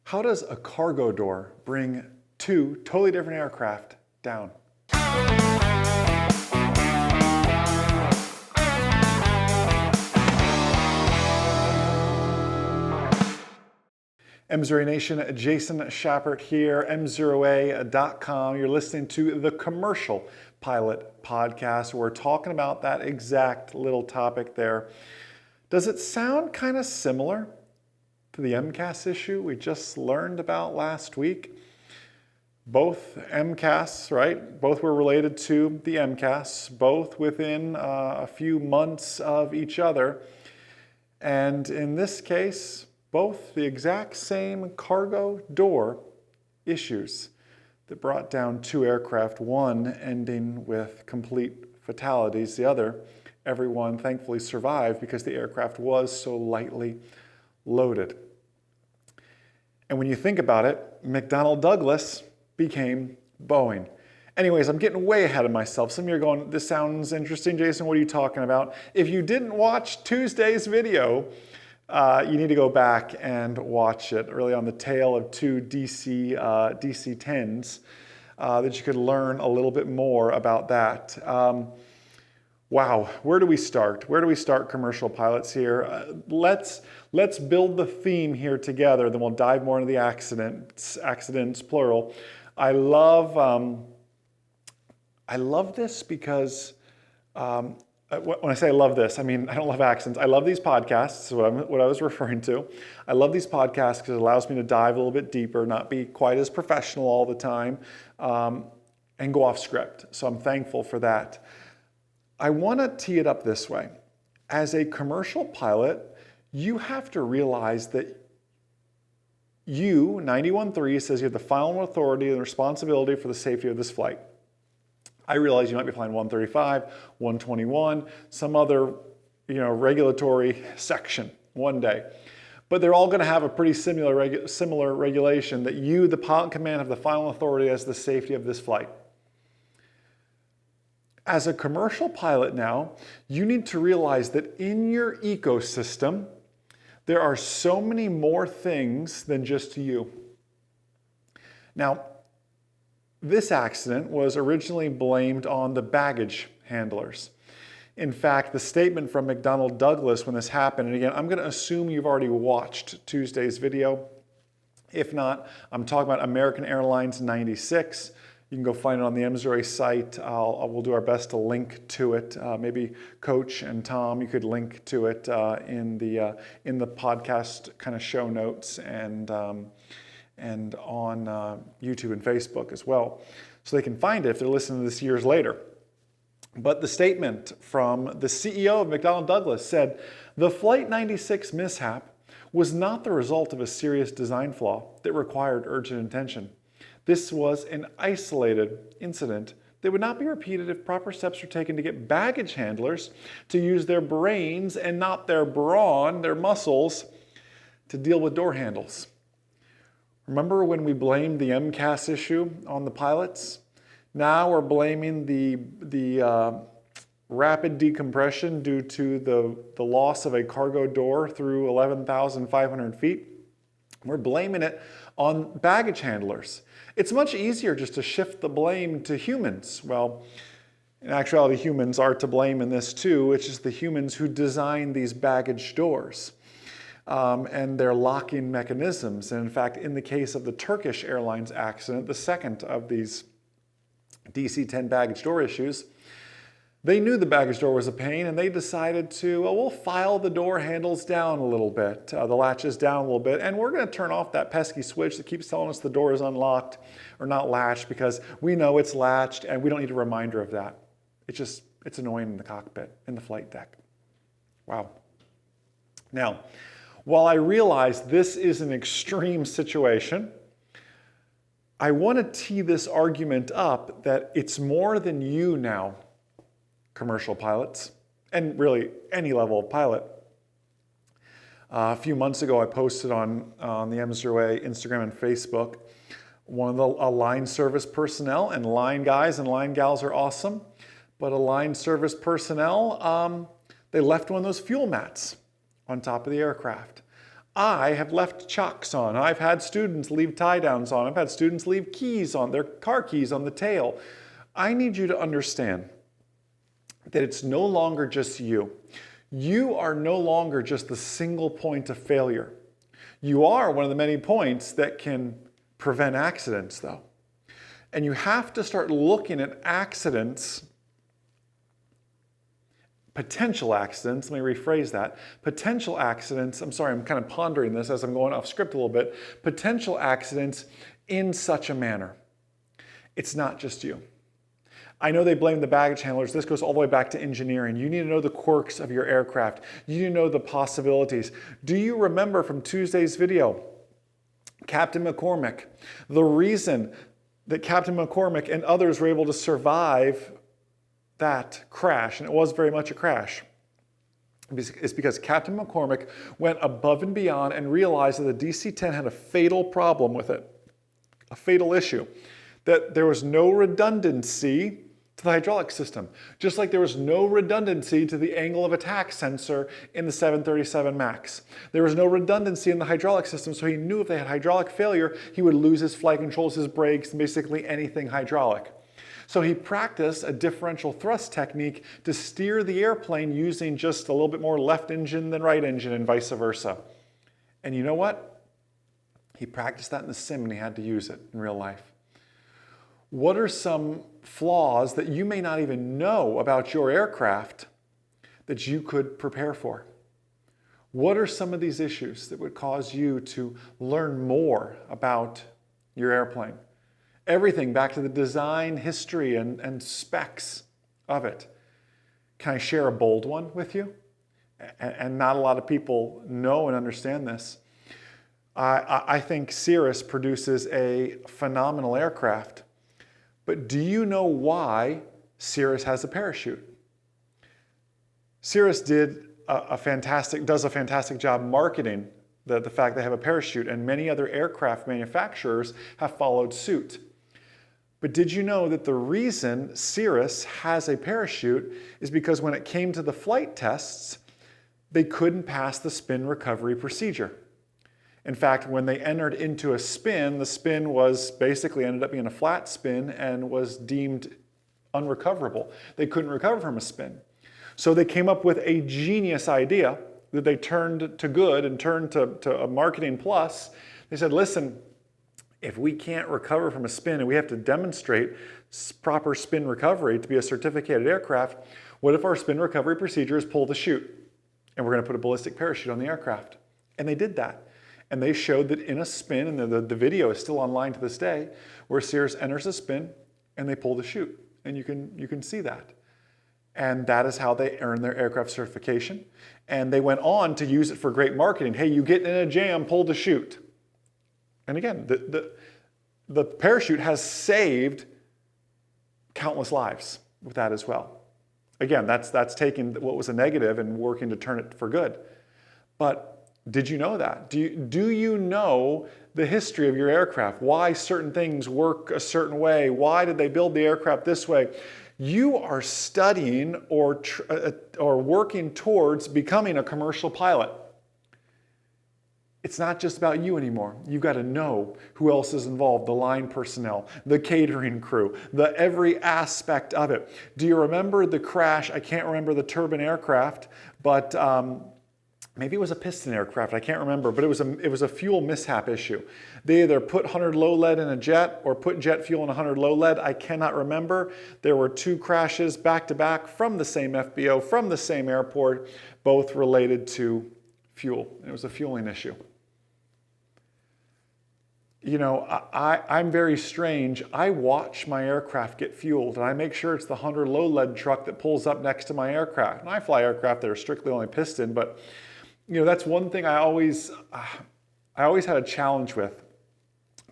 How does a cargo door bring two totally different aircraft down? M0A Nation, Jason Schappert here, M0A.com. You're listening to the Commercial Pilot Podcast. We're talking about that exact little topic there. Does it sound kind of similar to the MCAS issue we just learned about last week? Both MCAS, right? Both were related to the MCAS, both within a few months of each other. And in this case, both the exact same cargo door issues that brought down two aircraft, one ending with complete fatalities, the other, everyone thankfully survived because the aircraft was so lightly loaded. And when you think about it, McDonnell Douglas became Boeing. Anyways, I'm getting way ahead of myself. Some of you are going, this sounds interesting, Jason, what are you talking about? If you didn't watch Tuesday's video, you need to go back and watch it, really on the tail of two DC-10s, that you could learn a little bit more about that. Wow, where do we start? Where do we start, commercial pilots here? Let's build the theme here together, then we'll dive more into the accidents plural. I love this because when I say I love this, I mean I don't love accidents. I love these podcasts, what I was referring to. I love these podcasts because it allows me to dive a little bit deeper, not be quite as professional all the time, and go off script. So I'm thankful for that. I want to tee it up this way. As a commercial pilot, you have to realize that you, 91.3, says you have the final authority and responsibility for the safety of this flight. I realize you might be flying 135, 121, some other regulatory section one day. But they're all going to have a pretty similar regulation that you, the pilot command, have the final authority as the safety of this flight. As a commercial pilot now, you need to realize that in your ecosystem, there are so many more things than just you. Now, this accident was originally blamed on the baggage handlers. In fact, the statement from McDonnell Douglas when this happened, and again, I'm going to assume you've already watched Tuesday's video. If not, I'm talking about American Airlines 96. You can go find it on the M0A site. We'll do our best to link to it. Maybe Coach and Tom, you could link to it in the podcast kind of show notes and on YouTube and Facebook as well, so they can find it if they're listening to this years later. But the statement from the CEO of McDonnell Douglas said, "The Flight 96 mishap was not the result of a serious design flaw that required urgent attention. This was an isolated incident that would not be repeated if proper steps were taken to get baggage handlers to use their brains and not their brawn, their muscles, to deal with door handles." Remember when we blamed the MCAS issue on the pilots? Now we're blaming the rapid decompression due to the loss of a cargo door through 11,500 feet. We're blaming it on baggage handlers. It's much easier just to shift the blame to humans. Well, in actuality, humans are to blame in this too, which is the humans who design these baggage doors and their locking mechanisms. And in fact, in the case of the Turkish Airlines accident, the second of these DC-10 baggage door issues, they knew the baggage door was a pain and they decided to, we'll file the door handles down a little bit, the latches down a little bit, and we're going to turn off that pesky switch that keeps telling us the door is unlocked or not latched because we know it's latched and we don't need a reminder of that. It's annoying in the cockpit, in the flight deck. Wow. Now, while I realize this is an extreme situation, I want to tee this argument up that it's more than you now, commercial pilots, and really any level of pilot. A few months ago, I posted on the M0A Instagram and Facebook, one of the line service personnel, and line guys and line gals are awesome, but a line service personnel, they left one of those fuel mats on top of the aircraft. I have left chocks on. I've had students leave tie downs on. I've had students leave keys on, their car keys on the tail. I need you to understand that it's no longer just you. You are no longer just the single point of failure. You are one of the many points that can prevent accidents, though. And you have to start looking at accidents, potential accidents, let me rephrase that. Potential accidents, I'm sorry, I'm kind of pondering this as I'm going off script a little bit. Potential accidents in such a manner. It's not just you. I know they blame the baggage handlers. This goes all the way back to engineering. You need to know the quirks of your aircraft. You need to know the possibilities. Do you remember from Tuesday's video, Captain McCormick, the reason that Captain McCormick and others were able to survive that crash, and it was very much a crash, is because Captain McCormick went above and beyond and realized that the DC-10 had a fatal problem with it, a fatal issue, that there was no redundancy to the hydraulic system, just like there was no redundancy to the angle of attack sensor in the 737 MAX. There was no redundancy in the hydraulic system, so he knew if they had hydraulic failure, he would lose his flight controls, his brakes, and basically anything hydraulic. So he practiced a differential thrust technique to steer the airplane using just a little bit more left engine than right engine and vice versa. And you know what? He practiced that in the sim and he had to use it in real life. What are some flaws that you may not even know about your aircraft that you could prepare for? What are some of these issues that would cause you to learn more about your airplane? Everything back to the design history and specs of it. Can I share a bold one with you? And not a lot of people know and understand this. I think Cirrus produces a phenomenal aircraft. But do you know why Cirrus has a parachute? Cirrus does a fantastic job marketing the fact they have a parachute, and many other aircraft manufacturers have followed suit. But did you know that the reason Cirrus has a parachute is because when it came to the flight tests, they couldn't pass the spin recovery procedure. In fact, when they entered into a spin, the spin was basically ended up being a flat spin and was deemed unrecoverable. They couldn't recover from a spin. So they came up with a genius idea that they turned to good and turned to a marketing plus. They said, listen, if we can't recover from a spin and we have to demonstrate proper spin recovery to be a certificated aircraft, what if our spin recovery procedure is pull the chute? And we're going to put a ballistic parachute on the aircraft. And they did that. And they showed that in a spin, and the video is still online to this day, where Cirrus enters a spin and they pull the chute. And you can see that. And that is how they earned their aircraft certification. And they went on to use it for great marketing. Hey, you get in a jam, pull the chute. And again, the parachute has saved countless lives with that as well. Again, that's taking what was a negative and working to turn it for good. But did you know that? Do you know the history of your aircraft? Why certain things work a certain way? Why did they build the aircraft this way? You are studying or working towards becoming a commercial pilot. It's not just about you anymore. You've got to know who else is involved, the line personnel, the catering crew, every aspect of it. Do you remember the crash? I can't remember the turbine aircraft, but maybe it was a piston aircraft, I can't remember, but it was a fuel mishap issue. They either put 100 low lead in a jet or put jet fuel in 100 low lead, I cannot remember. There were two crashes back to back from the same FBO, from the same airport, both related to fuel. It was a fueling issue. You know, I'm very strange. I watch my aircraft get fueled, and I make sure it's the 100 low lead truck that pulls up next to my aircraft. And I fly aircraft that are strictly only piston, but you know, that's one thing I always had a challenge with.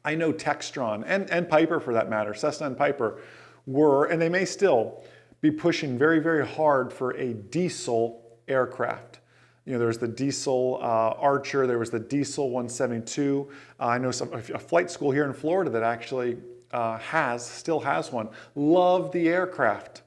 I know Textron and Piper for that matter, Cessna and Piper were, and they may still be pushing very, very hard for a diesel aircraft. You know, there's the diesel Archer, there was the diesel 172. I know a flight school here in Florida that actually still has one. Love the aircraft.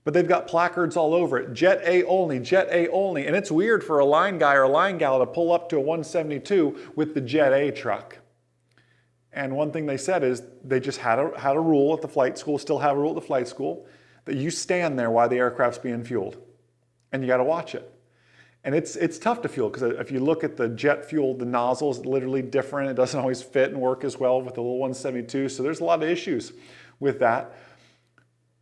But they've got placards all over it, Jet A only, Jet A only. And it's weird for a line guy or a line gal to pull up to a 172 with the Jet A truck. And one thing they said is they just had a rule at the flight school, still have a rule at the flight school, that you stand there while the aircraft's being fueled. And you got to watch it. And it's tough to fuel, because if you look at the jet fuel, the nozzle is literally different. It doesn't always fit and work as well with the little 172. So there's a lot of issues with that.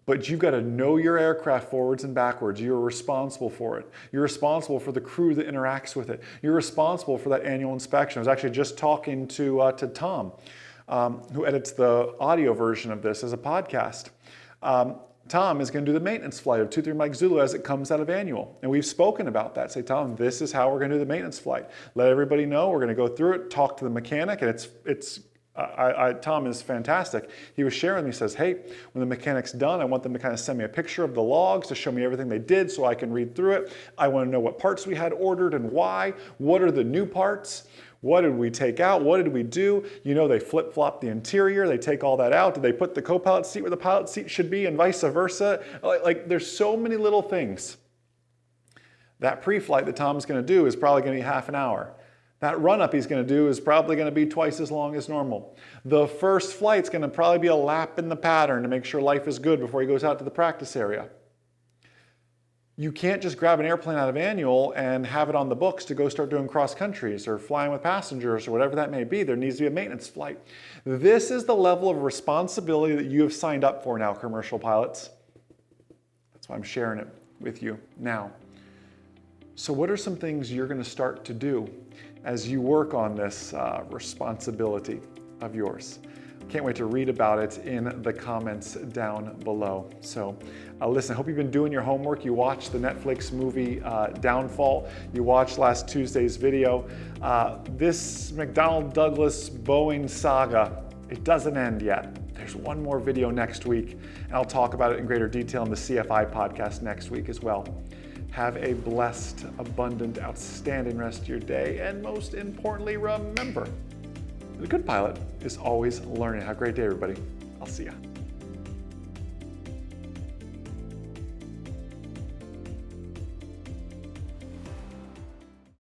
But you've got to know your aircraft forwards and backwards. You're responsible for it. You're responsible for the crew that interacts with it. You're responsible for that annual inspection. I was actually just talking to Tom, who edits the audio version of this as a podcast. Tom is going to do the maintenance flight of 23 Mike Zulu as it comes out of annual. And we've spoken about that. Say, Tom, this is how we're going to do the maintenance flight. Let everybody know. We're going to go through it, talk to the mechanic, and Tom is fantastic. He was sharing with me, he says, hey, when the mechanic's done, I want them to kind of send me a picture of the logs to show me everything they did so I can read through it. I want to know what parts we had ordered and why. What are the new parts? What did we take out? What did we do? You know, they flip-flop the interior. They take all that out. Did they put the co-pilot seat where the pilot seat should be and vice versa? Like there's so many little things. That pre-flight that Tom's going to do is probably going to be half an hour. That run-up he's going to do is probably going to be twice as long as normal. The first flight's going to probably be a lap in the pattern to make sure life is good before he goes out to the practice area. You can't just grab an airplane out of annual and have it on the books to go start doing cross countries or flying with passengers or whatever that may be. There needs to be a maintenance flight. This is the level of responsibility that you have signed up for now, commercial pilots. That's why I'm sharing it with you now. So what are some things you're going to start to do as you work on this responsibility of yours? Can't wait to read about it in the comments down below. So listen, I hope you've been doing your homework. You watched the Netflix movie Downfall. You watched last Tuesday's video. This McDonnell Douglas Boeing saga, it doesn't end yet. There's one more video next week, and I'll talk about it in greater detail in the CFI podcast next week as well. Have a blessed, abundant, outstanding rest of your day, and most importantly, remember, the good pilot is always learning. Have a great day, everybody. I'll see ya.